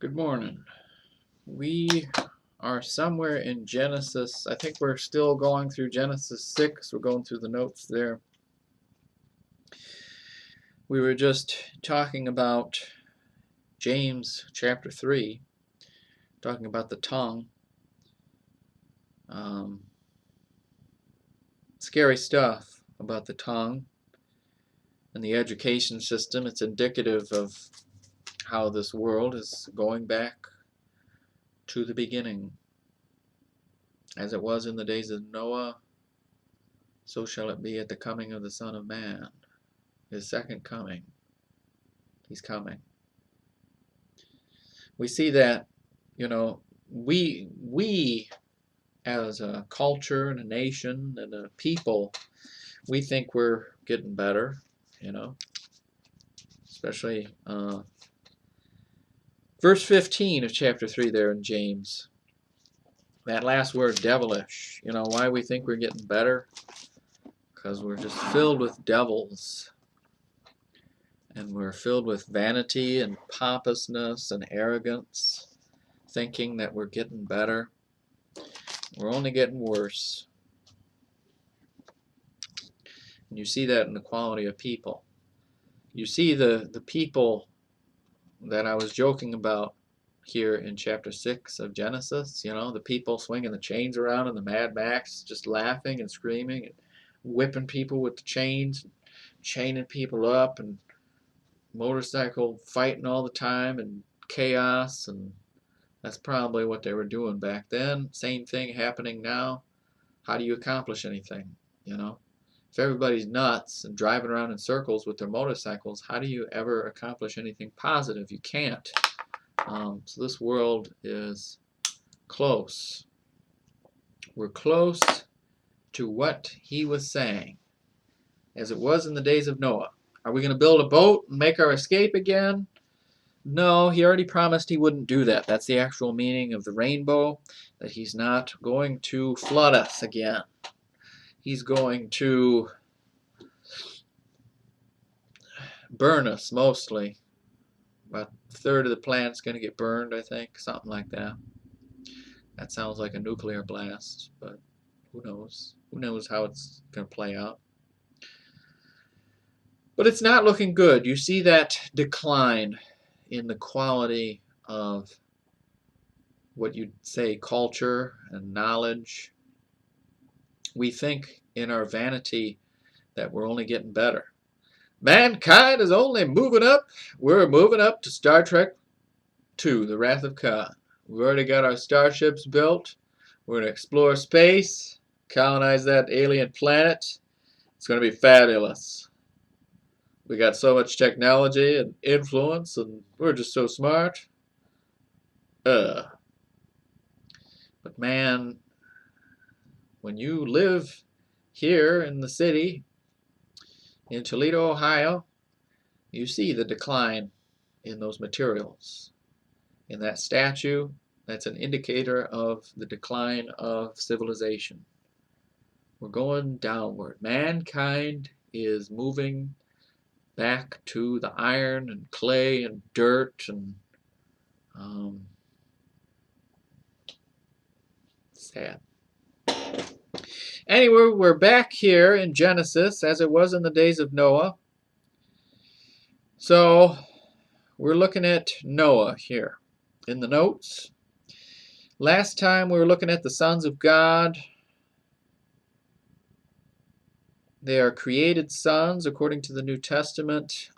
Good morning. We are somewhere in Genesis. I think we're still going through Genesis 6. We're going through the notes there. We were just talking about James chapter 3, talking about the tongue. Scary stuff about the tongue and the education system. It's indicative of how this world is going back to the beginning. As it was in the days of Noah, so shall it be at the coming of the Son of Man. His second coming. He's coming. We see that, we as a culture and a nation and a people, we think we're getting better, especially verse 15 of chapter 3 there in James. That last word, devilish. Why we think we're getting better? Because we're just filled with devils. And we're filled with vanity and pompousness and arrogance, thinking that we're getting better. We're only getting worse. And you see that in the quality of people. You see the people that I was joking about here in chapter 6 of Genesis, the people swinging the chains around in the Mad Max, just laughing and screaming and whipping people with the chains, chaining people up, and motorcycle fighting all the time, and chaos. And that's probably what they were doing back then. Same thing happening now. How do you accomplish anything? If everybody's nuts and driving around in circles with their motorcycles, how do you ever accomplish anything positive? You can't. So this world is close. We're close to what he was saying, as it was in the days of Noah. Are we going to build a boat and make our escape again? No, he already promised he wouldn't do that. That's the actual meaning of the rainbow, that he's not going to flood us again. He's going to burn us mostly. About a third of the planet's going to get burned, I think, something like that. That sounds like a nuclear blast, but who knows? Who knows how it's going to play out? But it's not looking good. You see that decline in the quality of what you'd say culture and knowledge. We think in our vanity that we're only getting better. Mankind is only moving up. We're moving up to Star Trek II, The Wrath of Khan. We've already got our starships built. We're going to explore space, colonize that alien planet. It's going to be fabulous. We got so much technology and influence, and we're just so smart. But man, when you live here in the city, in Toledo, Ohio, you see the decline in those materials. In that statue, that's an indicator of the decline of civilization. We're going downward. Mankind is moving back to the iron and clay and dirt and sad. Anyway, we're back here in Genesis as it was in the days of Noah. So we're looking at Noah here in the notes. Last time we were looking at the sons of God. They are created sons according to the New Testament.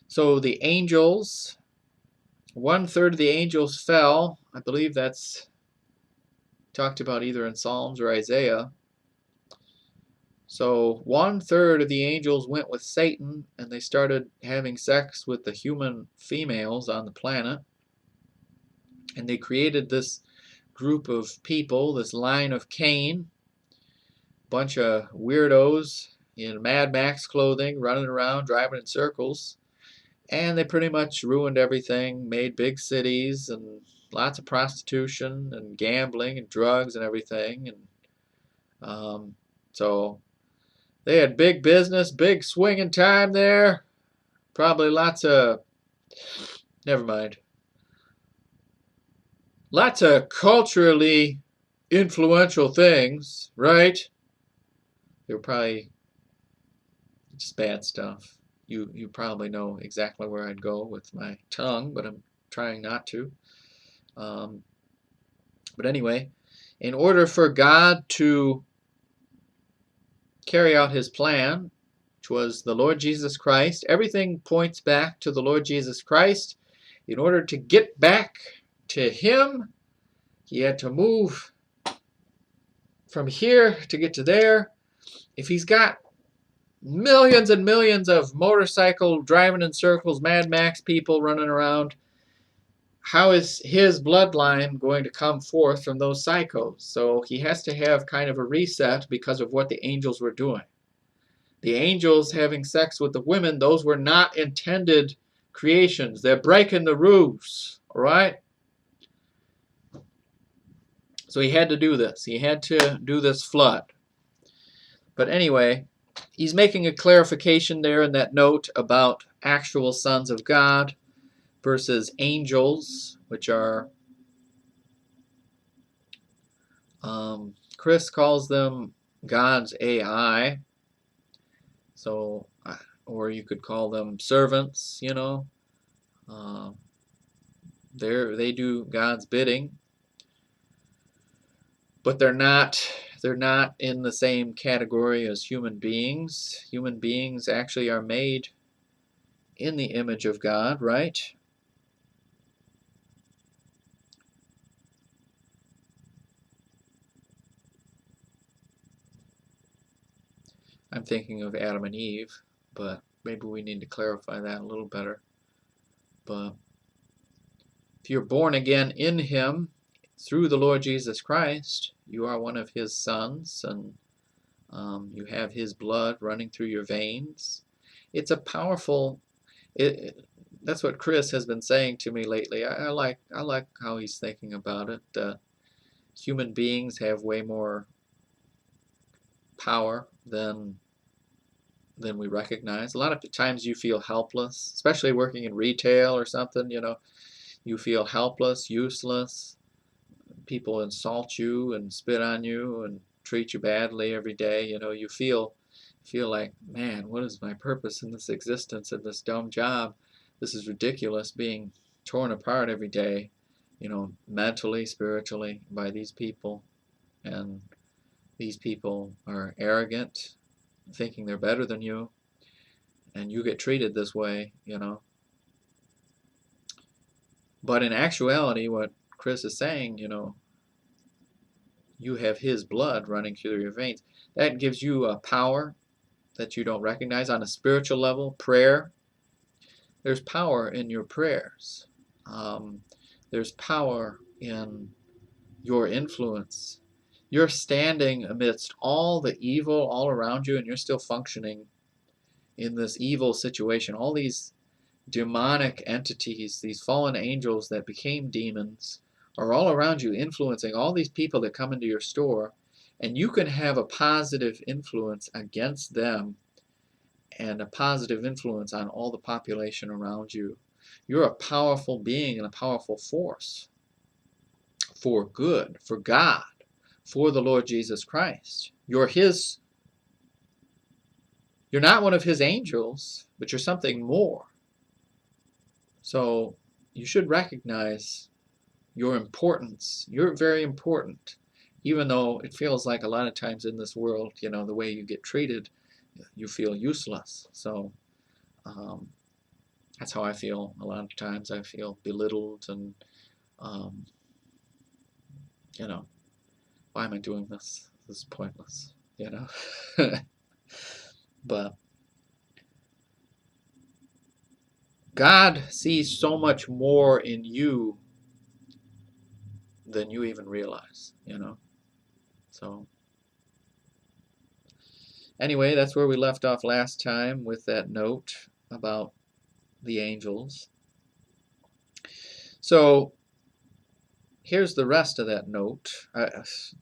So the angels, 1/3 of the angels fell. I believe that's talked about either in Psalms or Isaiah. So 1/3 of the angels went with Satan, and they started having sex with the human females on the planet. And they created this group of people, this line of Cain. Bunch of weirdos in Mad Max clothing, running around, driving in circles. And they pretty much ruined everything, made big cities and lots of prostitution and gambling and drugs and everything. And so they had big business, big swinging time there. Probably lots of never mind. Lots of culturally influential things, right? They were probably just bad stuff. You probably know exactly where I'd go with my tongue, but I'm trying not to. But anyway, in order for God to carry out his plan, which was the Lord Jesus Christ, everything points back to the Lord Jesus Christ. In order to get back to him, he had to move from here to get to there. If he's got millions and millions of motorcycle driving in circles, Mad Max people running around, how is his bloodline going to come forth from those psychos? So he has to have kind of a reset because of what the angels were doing. The angels having sex with the women, those were not intended creations. They're breaking the rules, all right? So he had to do this. He had to do this flood. But anyway, he's making a clarification there in that note about actual sons of God versus angels, which are, Chris calls them God's AI. So, or you could call them servants, you know. They do God's bidding, but they're not in the same category as human beings. Human beings actually are made in the image of God, right? I'm thinking of Adam and Eve, but maybe we need to clarify that a little better. But if you're born again in him through the Lord Jesus Christ, you are one of his sons, and you have his blood running through your veins. It's a powerful, that's what Chris has been saying to me lately. I like how he's thinking about it. Human beings have way more power than we recognize. A lot of times you feel helpless, especially working in retail or something, you know. You feel helpless, useless. People insult you and spit on you and treat you badly every day. You know, you feel like, man, what is my purpose in this existence, in this dumb job? This is ridiculous, being torn apart every day, you know, mentally, spiritually, by these people. And these people are arrogant, thinking they're better than you, and you get treated this way, you know. But in actuality, what Chris is saying, you know, you have his blood running through your veins. That gives you a power that you don't recognize on a spiritual level. Prayer, there's power in your prayers. There's power in your influence. You're standing amidst all the evil all around you, and you're still functioning in this evil situation. All these demonic entities, these fallen angels that became demons, are all around you, influencing all these people that come into your store, and you can have a positive influence against them and a positive influence on all the population around you. You're a powerful being and a powerful force for good, for God, for the Lord Jesus Christ. You're not one of his angels, but you're something more. So you should recognize your importance. You're very important, even though it feels like a lot of times in this world, you know, the way you get treated, you feel useless. So that's how I feel a lot of times. I feel belittled and, you know, why am I doing this? This is pointless, you know. But God sees so much more in you than you even realize, you know. So anyway, that's where we left off last time with that note about the angels. So here's the rest of that note.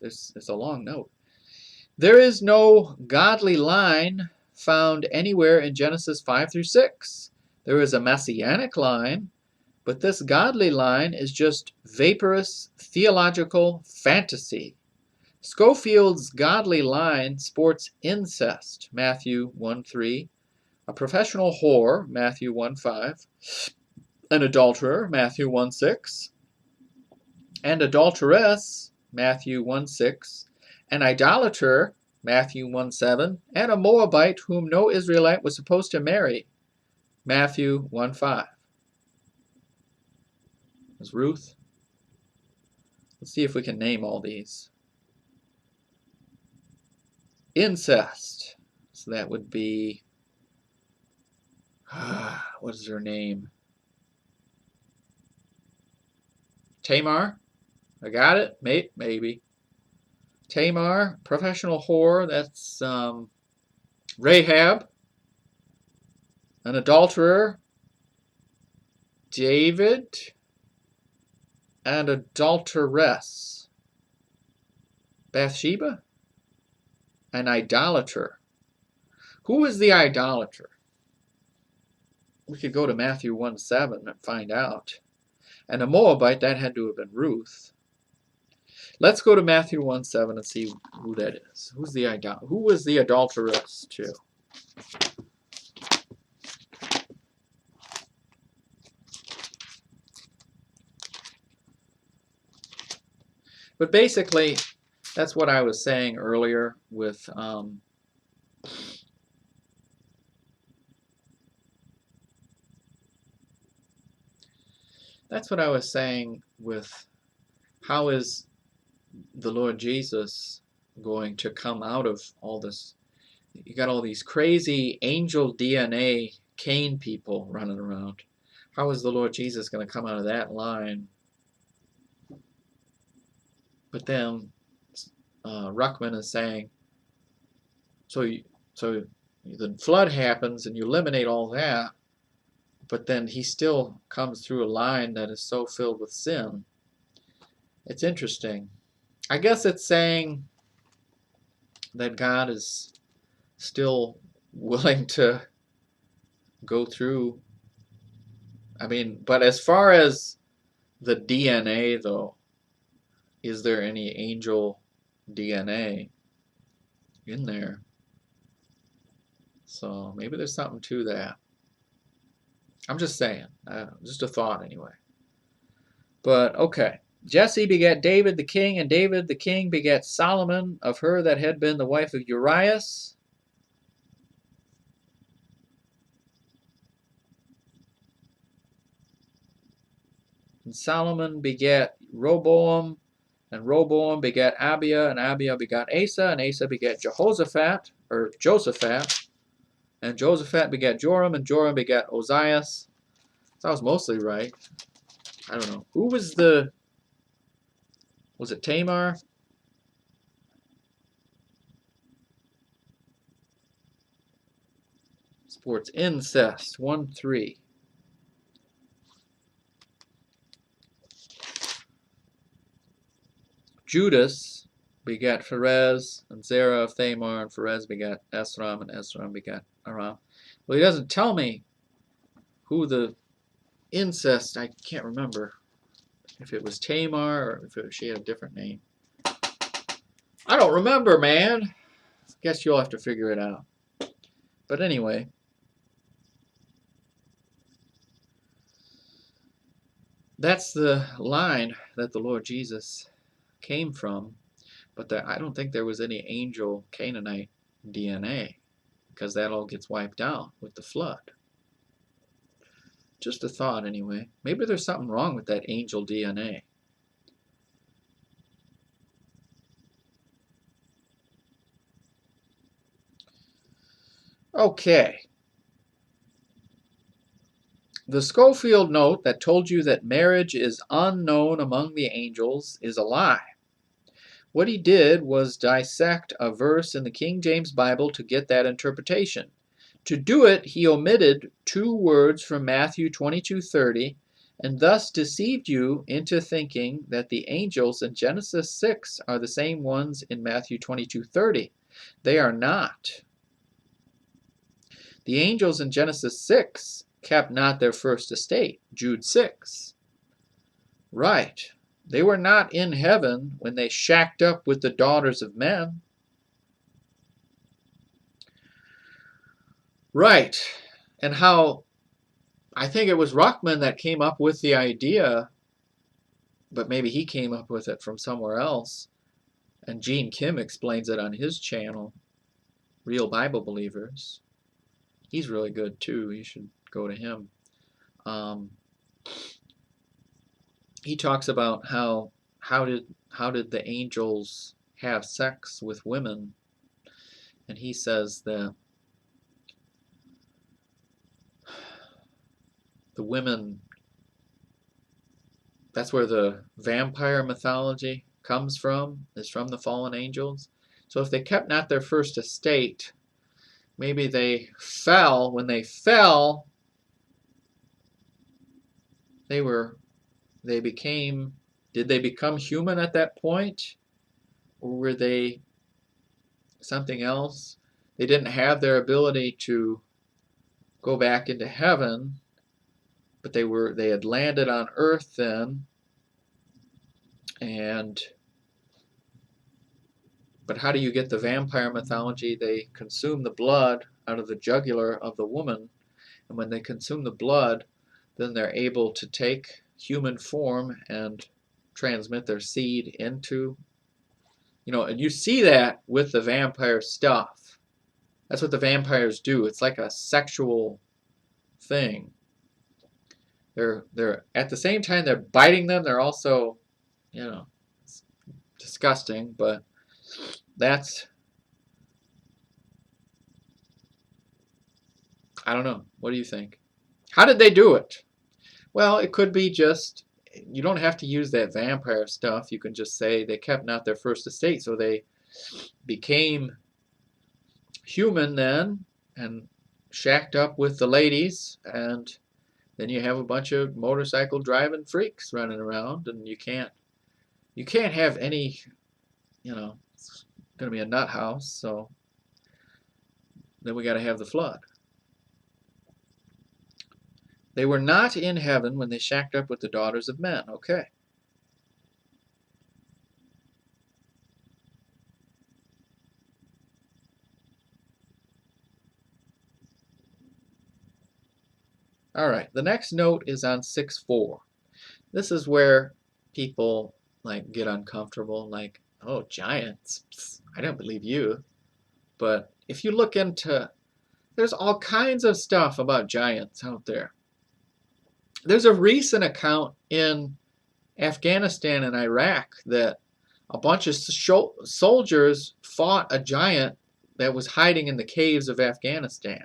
It's a long note. There is no godly line found anywhere in Genesis 5 through 6. There is a messianic line, But this godly line is just vaporous theological fantasy. Schofield's godly line sports incest, Matthew 1:3, a professional whore, Matthew 1:5, an adulterer, Matthew 1:6, and adulteress, Matthew 1:6, an idolater, Matthew 1:7, and a Moabite whom no Israelite was supposed to marry, Matthew 1:5. Is Ruth? Let's see if we can name all these. Incest. So that would be, what is her name? Tamar? I got it? Maybe. Tamar, professional whore, that's Rahab, an adulterer, David, and adulteress, Bathsheba, an idolater. Who is the idolater? We could go to Matthew 1:7 and find out. And a Moabite, that had to have been Ruth. Let's go to Matthew 1:7 and see who that is. Who was the adulteress too? But basically, that's what I was saying earlier with that's what I was saying with how is the Lord Jesus going to come out of all this? You got all these crazy angel DNA Cain people running around. How is the Lord Jesus going to come out of that line? But then Ruckman is saying, so the flood happens and you eliminate all that, but then he still comes through a line that is so filled with sin. It's interesting. I guess it's saying that God is still willing to go through. I mean, but as far as the DNA, though, is there any angel DNA in there? So maybe there's something to that. I'm just saying, just a thought anyway. But okay. Jesse begat David the king, and David the king begat Solomon of her that had been the wife of Urias. And Solomon begat Rehoboam, and Rehoboam begat Abiah, and Abiah begat Asa, and Asa begat Josaphat, and Josaphat begat Joram, and Joram begat Ozias. So I was mostly right. I don't know. Who was was it Tamar? Sports incest, 1:3. Judas begat Pharez, and Zerah of Thamar, and Pharez begat Esrom, and Esrom begat Aram. Well, he doesn't tell me who the incest, I can't remember if it was Tamar or if she had a different name. I don't remember, man. Guess you'll have to figure it out. But anyway, that's the line that the Lord Jesus came from. But I don't think there was any angel Canaanite DNA, because that all gets wiped out with the flood. Just a thought anyway. Maybe there's something wrong with that angel DNA. Okay. The Scofield note that told you that marriage is unknown among the angels is a lie. What he did was dissect a verse in the King James Bible to get that interpretation. To do it, he omitted 2 words from Matthew 22:30 and thus deceived you into thinking that the angels in Genesis 6 are the same ones in Matthew 22:30. They are not. The angels in Genesis 6 kept not their first estate. Jude 6. Right. They were not in heaven when they shacked up with the daughters of men. Right. And how, I think it was Ruckman that came up with the idea, but maybe he came up with it from somewhere else. And Gene Kim explains it on his channel, Real Bible Believers. He's really good too. You should go to him. He talks about how did the angels have sex with women, and he says that the women, that's where the vampire mythology comes from, is from the fallen angels. So if they kept not their first estate, maybe they fell. When they fell, did they become human at that point? Or were they something else? They didn't have their ability to go back into heaven, but they had landed on earth then, but how do you get the vampire mythology? They consume the blood out of the jugular of the woman, and when they consume the blood, then they're able to take human form and transmit their seed into, and you see that with the vampire stuff. That's what the vampires do. It's like a sexual thing. They're at the same time they're biting them, they're also, it's disgusting, but that's, I don't know. What do you think? How did they do it? Well, it could be just, you don't have to use that vampire stuff. You can just say they kept not their first estate, so they became human then and shacked up with the ladies, and then you have a bunch of motorcycle driving freaks running around, and you can't have any, it's going to be a nut house, so then we got to have the flood. They were not in heaven when they shacked up with the daughters of men. Okay. All right, the next note is on 6:4. This is where people get uncomfortable, like, oh, giants, psst, I don't believe you. But if you look into, there's all kinds of stuff about giants out there. There's a recent account in Afghanistan and Iraq that a bunch of soldiers fought a giant that was hiding in the caves of Afghanistan.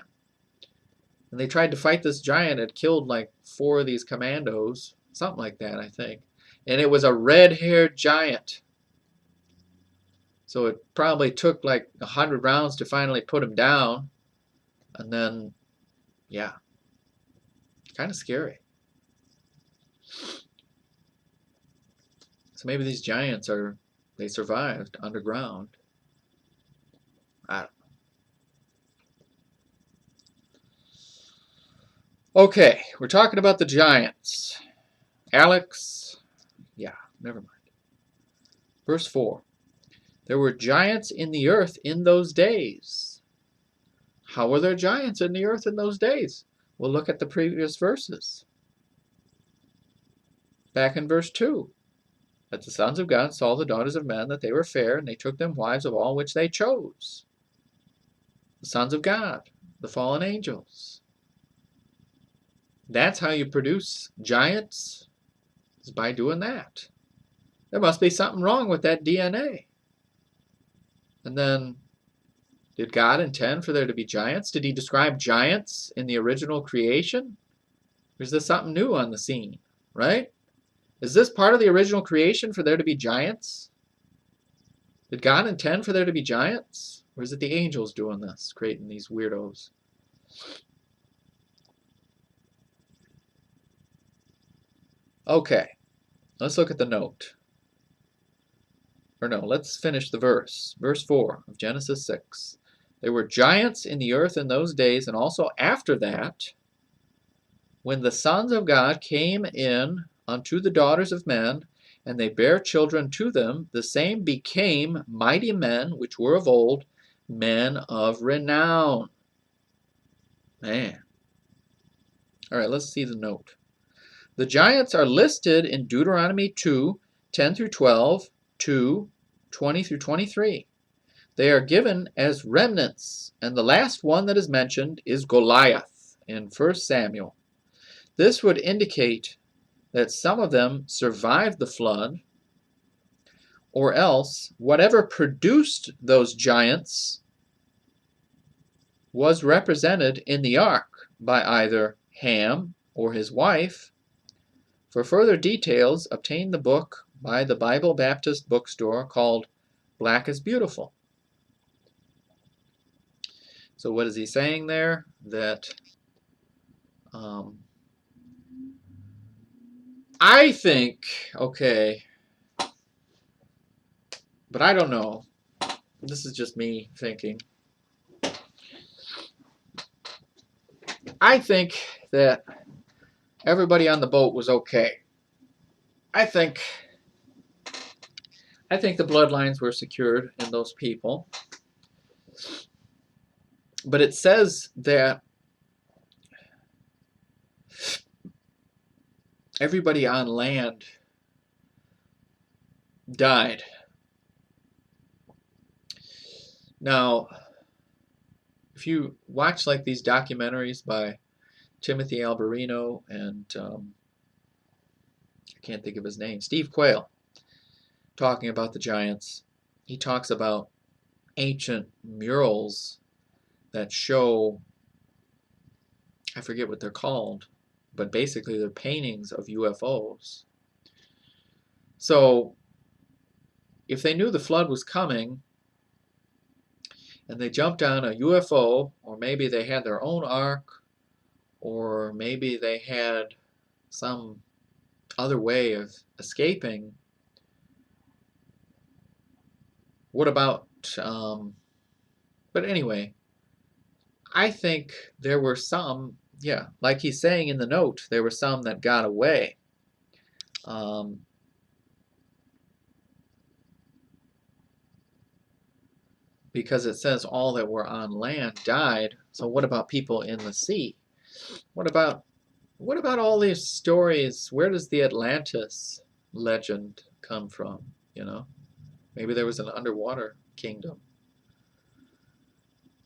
And they tried to fight this giant. It killed like 4 of these commandos, something like that, I think. And it was a red-haired giant. So it probably took like 100 rounds to finally put him down. And then, yeah, kind of scary. So maybe these giants they survived underground. I don't know. Okay, we're talking about the giants. Alex, yeah, never mind. Verse 4. There were giants in the earth in those days. How were there giants in the earth in those days? We'll look at the previous verses. Back in verse 2. That the sons of God saw the daughters of men, that they were fair, and they took them wives of all which they chose. The sons of God, the fallen angels. That's how you produce giants, is by doing that. There must be something wrong with that DNA. And then, did God intend for there to be giants? Did he describe giants in the original creation? Or is this something new on the scene, right? Is this part of the original creation for there to be giants? Did God intend for there to be giants? Or is it the angels doing this, creating these weirdos? Okay, let's look at the note. Or no, let's finish the verse. Verse 4 of Genesis 6. There were giants in the earth in those days, and also after that, When the sons of God came in unto the daughters of men, and they bare children to them, the same became mighty men which were of old, men of renown. Man. All right, let's see the note. The giants are listed in Deuteronomy 2, 10 through 12, 2, 20 through 23. They are given as remnants, and the last one that is mentioned is Goliath in 1 Samuel. This would indicate that some of them survived the flood, or else whatever produced those giants was represented in the ark by either Ham or his wife. For further details, obtain the book by the Bible Baptist bookstore called Black is Beautiful. So what is he saying there? That I think, okay, but I don't know. This is just me thinking. I think that everybody on the boat was okay. I think the bloodlines were secured in those people. But it says that everybody on land died. Now, if you watch like these documentaries by Timothy Alberino and I can't think of his name, Steve Quayle, talking about the giants, he talks about ancient murals that show, I forget what they're called, but basically they're paintings of UFOs. So if they knew the flood was coming and they jumped on a UFO, or maybe they had their own ark, or maybe they had some other way of escaping, what about, but anyway, I think there were some, yeah, like he's saying in the note, there were some that got away. Because it says all that were on land died. So what about people in the sea? What about all these stories? Where does the Atlantis legend come from? You know, maybe there was an underwater kingdom.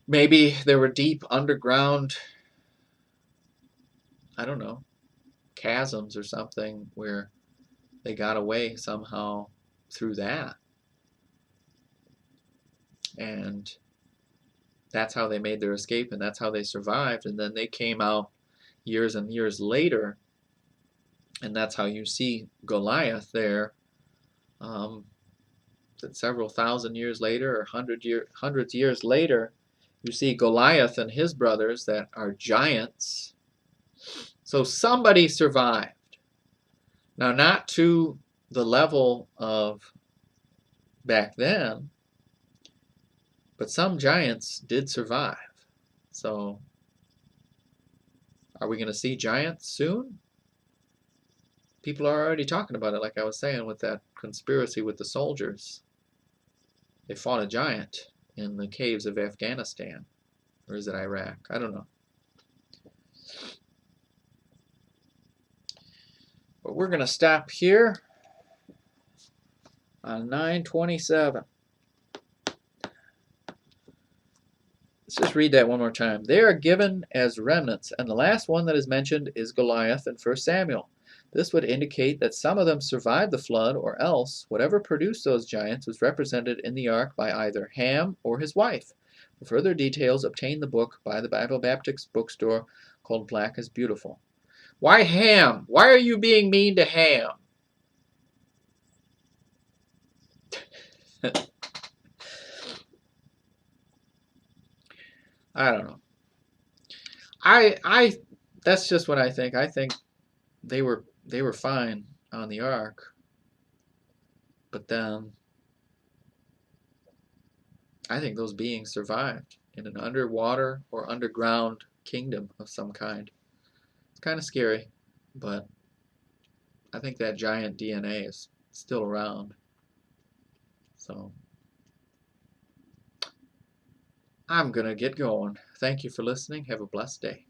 Maybe there were deep underground, I don't know, chasms or something where they got away somehow through that. And that's how they made their escape, and that's how they survived. And then they came out years and years later, and that's how you see Goliath there, that several thousand years later or hundreds years later, you see Goliath and his brothers that are giants. So somebody survived. Now, not to the level of back then, but some giants did survive. So are we going to see giants soon? People are already talking about it, like I was saying, with that conspiracy with the soldiers. They fought a giant in the caves of Afghanistan. Or is it Iraq? I don't know. But we're going to stop here on 927. Let's just read that one more time. They are given as remnants, and the last one that is mentioned is Goliath in 1 Samuel. This would indicate that some of them survived the flood, or else whatever produced those giants was represented in the ark by either Ham or his wife. For further details, obtain the book by the Bible Baptist bookstore called Black is Beautiful. Why Ham? Why are you being mean to Ham? I don't know. That's just what I think. I think they were fine on the ark, but then I think those beings survived in an underwater or underground kingdom of some kind. It's kind of scary, but I think that giant DNA is still around. So I'm going to get going. Thank you for listening. Have a blessed day.